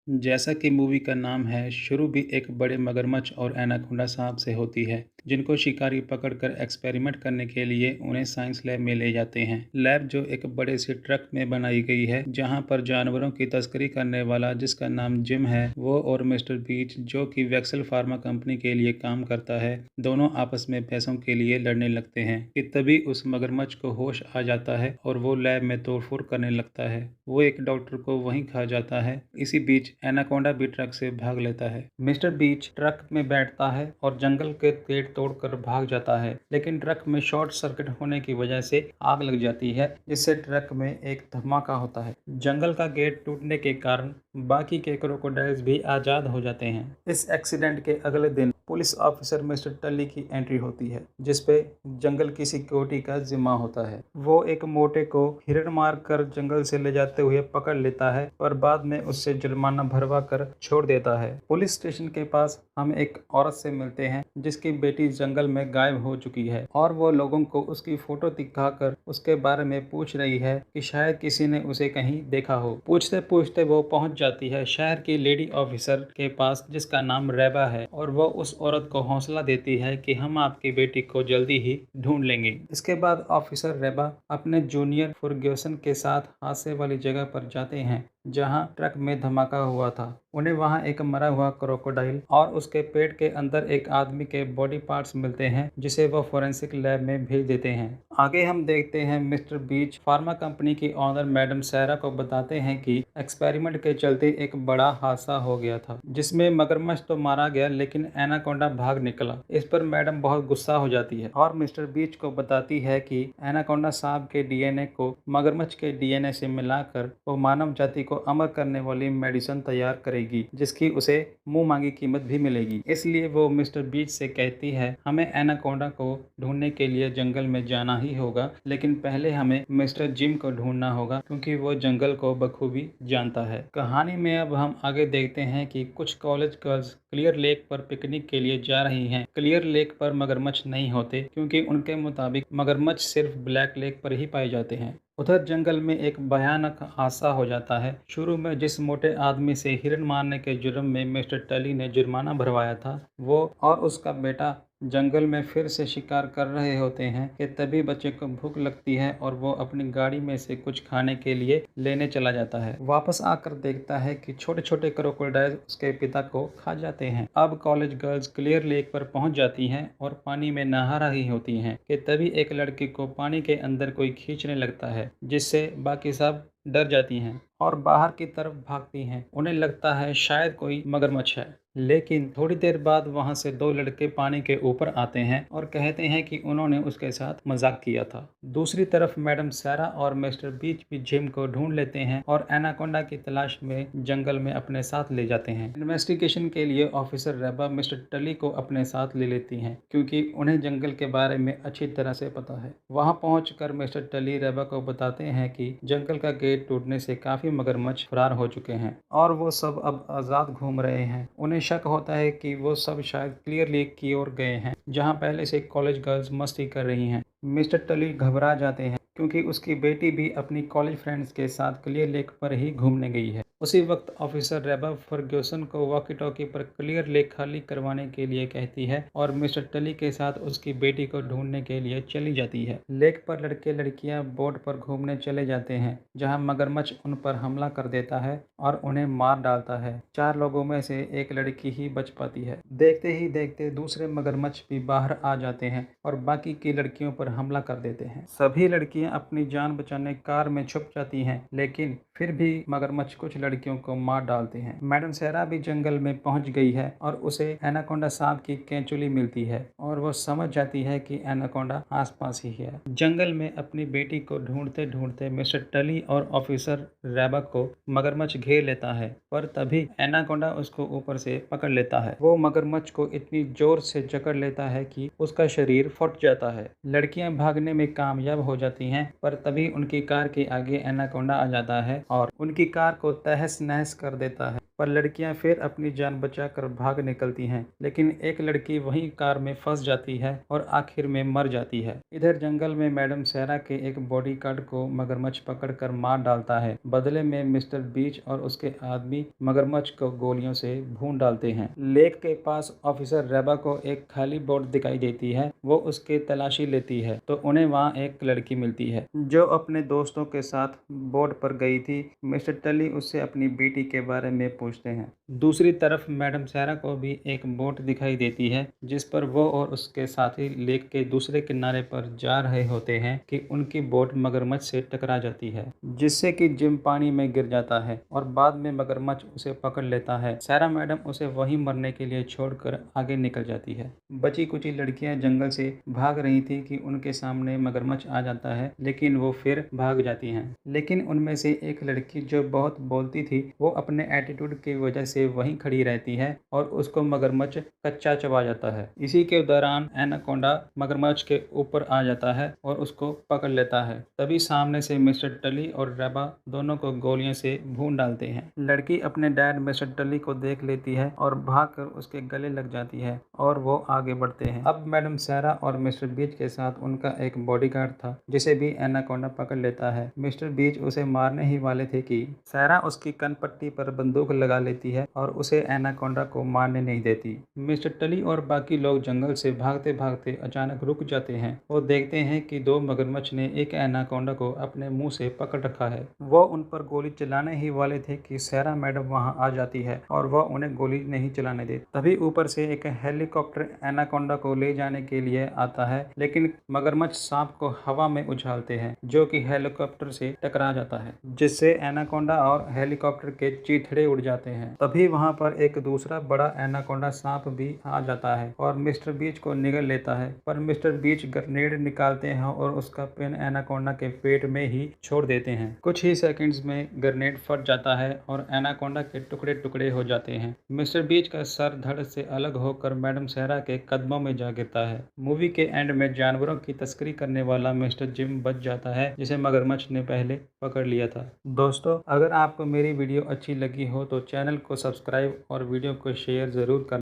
जैसा कि मूवी का नाम है, शुरू भी एक बड़े मगरमच्छ और एनाकोंडा सांप से होती है, जिनको शिकारी पकड़कर एक्सपेरिमेंट करने के लिए उन्हें साइंस लैब में ले जाते हैं। लैब जो एक बड़े से ट्रक में बनाई गई है, जहां पर जानवरों की तस्करी करने वाला, जिसका नाम जिम है, वो और मिस्टर बीच, जो कि वैक्सल फार्मा कंपनी के लिए काम करता है, दोनों आपस में पैसों के लिए लड़ने लगते हैं कि तभी उस मगरमच्छ को होश आ जाता है और वो लैब में तोड़फोड़ करने लगता है। वो एक डॉक्टर को वहीं खा जाता है। इसी बीच एनाकोंडा भी ट्रक से भाग लेता है। मिस्टर बीच ट्रक में बैठता है और जंगल के गेट तोड़कर भाग जाता है, लेकिन ट्रक में शॉर्ट सर्किट होने की वजह से आग लग जाती है, जिससे ट्रक में एक धमाका होता है। जंगल का गेट टूटने के कारण बाकी के क्रोकोडाइल्स भी आजाद हो जाते हैं। इस एक्सीडेंट के अगले दिन पुलिस ऑफिसर मिस्टर टली की एंट्री होती है, जिसपे जंगल की सिक्योरिटी का जिम्मा होता है। वो एक मोटे को हिरण मार कर जंगल से ले जाते हुए पकड़ लेता है, पर बाद में उससे जुर्माना भरवा कर छोड़ देता है। पुलिस स्टेशन के पास हम एक औरत से मिलते हैं, जिसकी बेटी जंगल में गायब हो चुकी है, और वो लोगों को उसकी फोटो दिखाकर उसके बारे में पूछ रही है कि शायद किसी ने उसे कहीं देखा हो। पूछते पूछते वो पहुंच जाती है शहर की लेडी ऑफिसर के पास, जिसका नाम रेबा है, और वो उस औरत को हौसला देती है कि हम आपकी बेटी को जल्दी ही ढूंढ लेंगे। इसके बाद ऑफिसर रेबा अपने जूनियर फर्ग्यूसन के साथ हादसे वाली जगह पर जाते हैं, जहां ट्रक में धमाका हुआ था। उन्हें वहां एक मरा हुआ क्रोकोडाइल और उसके पेट के अंदर एक आदमी के बॉडी पार्ट्स मिलते हैं, जिसे वो फोरेंसिक लैब में भेज देते हैं। आगे हम देखते हैं मिस्टर बीच फार्मा कंपनी की ऑनर मैडम सैरा को बताते हैं कि एक्सपेरिमेंट के चलते एक बड़ा हादसा हो गया था, जिसमें मगरमच्छ तो मारा गया, लेकिन एनाकोंडा भाग निकला। इस पर मैडम बहुत गुस्सा हो जाती है और मिस्टर बीच को बताती है कि एनाकोंडा सांप के डीएनए को मगरमच्छ के डीएनए से मिलाकर वो मानव जाति को अमर करने वाली मेडिसिन तैयार करेगी, जिसकी उसे मुंह मांगी कीमत भी मिलेगी। इसलिए वो मिस्टर बीच से कहती है, हमें एनाकोंडा को ढूंढने के लिए जंगल में जाना ही होगा, लेकिन पहले हमें मिस्टर जिम को ढूंढना होगा, क्योंकि वो जंगल को बखूबी जानता है। कहानी में अब हम आगे देखते हैं कि कुछ कॉलेज गर्ल्स क्लियर लेक पर पिकनिक के लिए जा रही हैं। क्लियर लेक पर मगरमच्छ नहीं होते, क्योंकि उनके मुताबिक मगरमच्छ सिर्फ ब्लैक लेक पर ही पाए जाते हैं। उधर जंगल में एक भयानक हादसा हो जाता है। शुरू में जिस मोटे आदमी से हिरण मारने के जुर्म में मिस्टर टली ने जुर्माना भरवाया था, वो और उसका बेटा जंगल में फिर से शिकार कर रहे होते हैं कि तभी बच्चे को भूख लगती है और वो अपनी गाड़ी में से कुछ खाने के लिए लेने चला जाता है। वापस आकर देखता है कि छोटे छोटे क्रोकोडाइल उसके पिता को खा जाते हैं। अब कॉलेज गर्ल्स क्लियर लेक पर पहुंच जाती हैं और पानी में नहा रही होती हैं कि तभी एक लड़की को पानी के अंदर कोई खींचने लगता है, जिससे बाकी सब डर जाती हैं और बाहर की तरफ भागती हैं। उन्हें लगता है शायद कोई मगरमच्छ है, लेकिन थोड़ी देर बाद वहां से दो लड़के पानी के ऊपर आते हैं और कहते हैं कि उन्होंने उसके साथ मजाक किया था। दूसरी तरफ मैडम सैरा और मिस्टर बीच भी जिम को ढूंढ लेते हैं और एनाकोंडा की तलाश में जंगल में अपने साथ ले जाते हैं। इन्वेस्टिगेशन के लिए ऑफिसर रेबा मिस्टर टली को अपने साथ ले लेती हैं, क्योंकि उन्हें जंगल के बारे में अच्छी तरह से पता है। वहां पहुंचकर मिस्टर टली रेबा को बताते हैं कि जंगल का गेट टूटने से काफी मगरमच्छ फरार हो चुके हैं और वो सब अब आजाद घूम रहे हैं। उन्हें शक होता है कि वो सब शायद क्लियर लेक की ओर गए हैं, जहां पहले से कॉलेज गर्ल्स मस्ती कर रही हैं। मिस्टर टली घबरा जाते हैं, क्योंकि उसकी बेटी भी अपनी कॉलेज फ्रेंड्स के साथ क्लियर लेक पर ही घूमने गई है। उसी वक्त ऑफिसर रेबा फर्ग्यूसन को वॉकी टॉकी पर क्लियर लेक खाली करवाने के लिए कहती है और मिस्टर टली के साथ उसकी बेटी को ढूंढने के लिए चली जाती है। लेक पर लड़के लड़कियां बोट पर घूमने चले जाते हैं, जहां मगरमच्छ उन पर हमला कर देता है और उन्हें मार डालता है। 4 लोगों में से एक लड़की ही बच पाती है। देखते ही देखते दूसरे मगरमच्छ भी बाहर आ जाते हैं और बाकी की लड़कियों पर हमला कर देते हैं। सभी लड़कियां अपनी जान बचाने कार में छुप जाती हैं, लेकिन फिर भी मगरमच्छ कुछ लड़कियों को मार डालते हैं। मैडम सैरा भी जंगल में पहुंच गई है और उसे एनाकोंडा सांप की केंचुली मिलती है और वो समझ जाती है कि एनाकोंडा आसपास ही है। जंगल में अपनी बेटी को ढूंढते ढूंढते मिस्टर टली और ऑफिसर रेबा को मगरमच्छ घेर लेता है, पर तभी एनाकोंडा उसको ऊपर से पकड़ लेता है। वो मगरमच्छ को इतनी जोर से जकड़ लेता है कि उसका शरीर फट जाता है। लड़कियां भागने में कामयाब हो जाती हैं, पर तभी उनकी कार के आगे एनाकोंडा आ जाता है और उनकी कार को तहस नहस कर देता है। पर लड़कियां फिर अपनी जान बचाकर भाग निकलती हैं, लेकिन एक लड़की वहीं कार में फंस जाती है और आखिर में मर जाती है। इधर जंगल में मैडम सारा के एक बॉडीगार्ड को मगरमच्छ पकड़कर मार डालता है। बदले में मिस्टर बीच और उसके आदमी मगरमच्छ को गोलियों से भून डालते हैं। लेक के पास ऑफिसर रेबा को एक खाली बोट दिखाई देती है। वो उसकी तलाशी लेती है तो उन्हें वहाँ एक लड़की मिलती है जो अपने दोस्तों के साथ बोट पर गई थी। मिस्टर टली उससे अपनी बेटी के बारे में पूछते हैं। दूसरी तरफ मैडम सारा को भी एक बोट दिखाई देती है जिस पर वो और उसके साथी लेक के दूसरे किनारे पर जा रहे होते हैं कि उनकी बोट मगरमच्छ से टकरा जाती है, जिससे कि जिम पानी में गिर जाता है और बाद में मगरमच्छ उसे पकड़ लेता है। सारा मैडम उसे वहीं मरने के लिए छोड़कर आगे निकल जाती है। बची कुची लड़कियां जंगल से भाग रही थी कि उनके सामने मगरमच्छ आ जाता है, लेकिन वो फिर भाग जाती हैं। लेकिन उनमें से एक लड़की जो बहुत बोलती थी वो अपने एटीट्यूड की वजह से वहीं खड़ी रहती है और उसको मगरमच्छ कच्चा चबा जाता है। इसी के दौरान एनाकोंडा मगरमच्छ के ऊपर आ जाता है और उसको पकड़ लेता है। तभी सामने से मिस्टर टली और रेबा दोनों को गोलियों से भून डालते हैं। लड़की अपने डैड मिस्टर टली को देख लेती है और भागकर उसके गले लग जाती है और वो आगे बढ़ते हैं। अब मैडम सारा और मिस्टर बीच के साथ उनका एक बॉडीगार्ड था जिसे भी एनाकोंडा पकड़ लेता है। मिस्टर बीच उसे मारने ही वाले थे कि सारा उसकी कनपट्टी पर बंदूक लगा लेती है और उसे एनाकोंडा को मारने नहीं देती। मिस्टर टली और बाकी लोग जंगल से भागते भागते अचानक रुक जाते हैं। वो देखते हैं कि दो मगरमच्छ ने एक एनाकोंडा को अपने मुंह से पकड़ रखा है। वो उन पर गोली चलाने ही वाले थे कि सारा मैडम वहां आ जाती है और वह उन्हें गोली नहीं चलाने देती। तभी ऊपर से एक हेलीकॉप्टर एनाकोंडा को ले जाने के लिए आता है, लेकिन मगरमच्छ सांप को हवा में उछालते हैं जो कि हेलीकॉप्टर से टकरा जाता है, जिससे एनाकोंडा और हेलीकॉप्टर के चीथड़े उड़ जाते हैं। तभी वहां पर एक दूसरा बड़ा एनाकोंडा सांप भी आ जाता है और मिस्टर बीच को निगल लेता है, पर मिस्टर बीच ग्रेनेड निकालते हैं और उसका पिन एनाकोंडा के पेट में ही छोड़ देते हैं। कुछ ही सेकंड्स में ग्रेनेड फट जाता है और एनाकोंडा के टुकड़े टुकड़े हो जाते हैं। मिस्टर बीच का सर धड़ से अलग होकर मैडम सारा के कदमों में जा गिरता है। मूवी के एंड में जानवरों की तस्करी करने वाला मिस्टर जिम बच जाता है जिसे मगरमच्छ ने पहले पकड़ लिया था। दोस्तों, अगर आपको मेरी वीडियो अच्छी लगी हो तो चैनल को सब्सक्राइब और वीडियो को शेयर जरूर करना।